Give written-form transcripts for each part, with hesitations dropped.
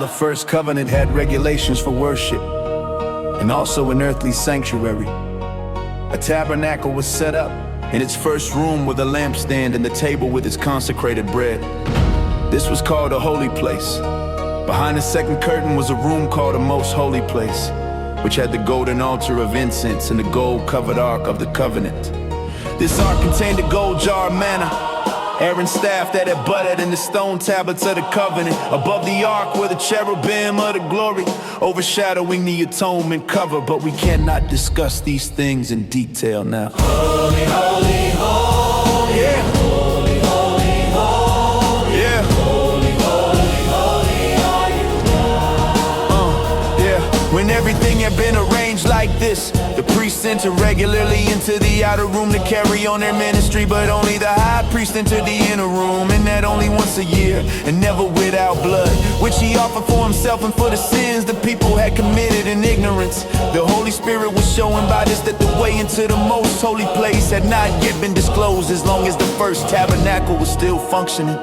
the first covenant had regulations for worship and also an earthly sanctuary. A tabernacle was set up in its first room with a lampstand and the table with its consecrated bread. This was called a holy place. Behind the second curtain was a room called a most holy place, which had the golden altar of incense and the gold-covered ark of the covenant. This ark contained a gold jar of manna, Aaron's staff that had budded in the stone tablets of the covenant. Above the ark were the cherubim of the glory, overshadowing the atonement cover. But we cannot discuss these things in detail now. Holy, holy, holy, yeah. Holy, holy, holy, yeah. Holy, holy, holy are you God. Yeah. When everything had been arranged like this, the priests entered regularly into the outer room to carry on their ministry, but only the high priest entered the inner room, and that only once a year, and never without blood, which he offered for himself and for the sins the people had committed in ignorance. The Holy Spirit was showing by this that the way into the most holy place had not yet been disclosed, as long as the first tabernacle was still functioning.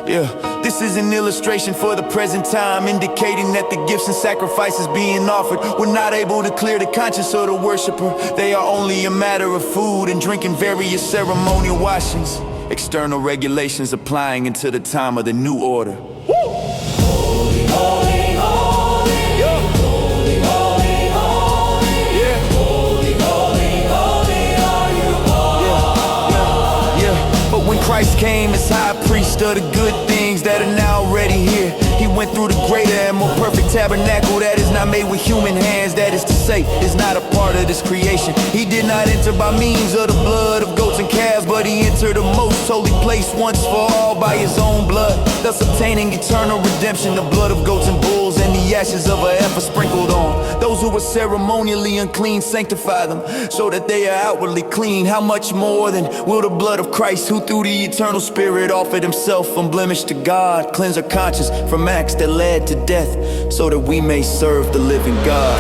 Yeah, this is an illustration for the present time, indicating that the gifts and sacrifices being offered were not able to clear the conscience of the worshiper. They are only a matter of food and drinking various ceremonial washings, external regulations applying until the time of the new order. Holy, holy, holy, Yeah. holy, holy, holy, Yeah. holy, holy, holy are you God. Yeah, but when Christ came as high priest of the good things that are now already here, he went through the greater and more perfect tabernacle that is not made with human hands, that is to say, is not a part of this creation. He did not enter by means of the blood of goats and calves, but he entered the most holy place once for all by his own blood, thus obtaining eternal redemption. The blood of goats and bulls and the ashes of a heifer sprinkled on those who were ceremonially unclean, sanctify them so that they are outwardly clean. How much more then will the blood of Christ, who through the eternal Spirit offered himself unblemished to God, cleanse our conscience from acts that led to death, so that we may serve the living God.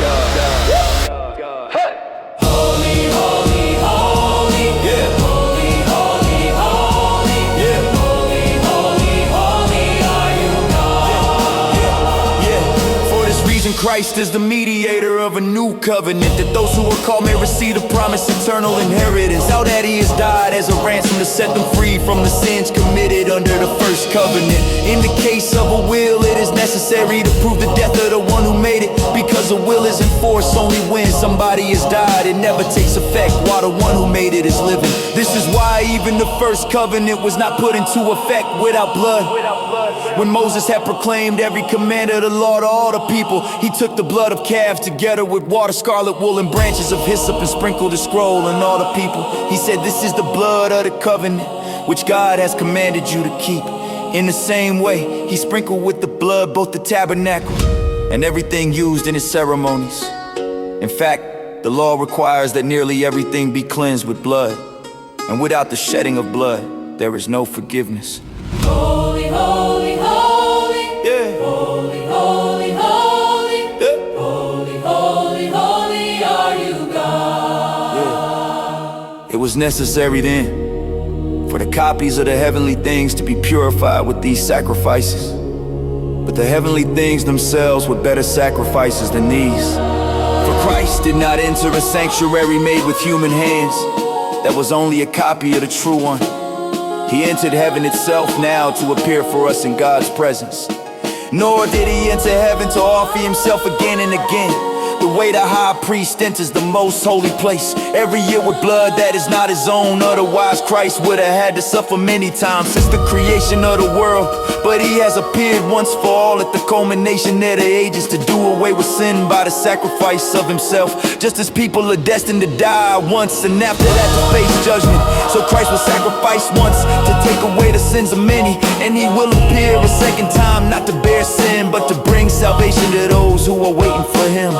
Holy, holy, holy, Yeah. holy, holy, holy, Yeah. holy, holy, holy are you God. Yeah, for this reason Christ is the mediator of a new covenant, that those who are called may receive the promised eternal inheritance. Now that he has died as a ransom to set them free from the sins committed under the first covenant. In the case of a will, it is necessary to prove the death of the one who made it, because a will is enforced only when somebody has died. It never takes effect while the one who made it is living. This is why even the first covenant was not put into effect without blood. When Moses had proclaimed every command of the law to all the people, he took the blood of calves together with water, scarlet wool, and branches of hyssop, and sprinkled the scroll on all the people. He said, "This is the blood of the covenant, which God has commanded you to keep." In the same way, he sprinkled with the blood both the tabernacle and everything used in his ceremonies. In fact, the law requires that nearly everything be cleansed with blood, and without the shedding of blood, there is no forgiveness. Holy, holy, holy, Yeah. holy, holy, holy, Yeah. holy, holy, holy are you God. It was necessary then for the copies of the heavenly things to be purified with these sacrifices. But the heavenly things themselves were better sacrifices than these. For Christ did not enter a sanctuary made with human hands that was only a copy of the true one. He entered heaven itself now to appear for us in God's presence. Nor did he enter heaven to offer himself again and again, the way the high priest enters the most holy place every year with blood that is not his own. Otherwise Christ would have had to suffer many times since the creation of the world. But he has appeared once for all at the culmination of the ages to do away with sin by the sacrifice of himself, just as people are destined to die once and after that to face judgment. So Christ was sacrificed once to take away the sins of many, and he will appear a second time, not to bear sin but to bring salvation to those who are waiting for him.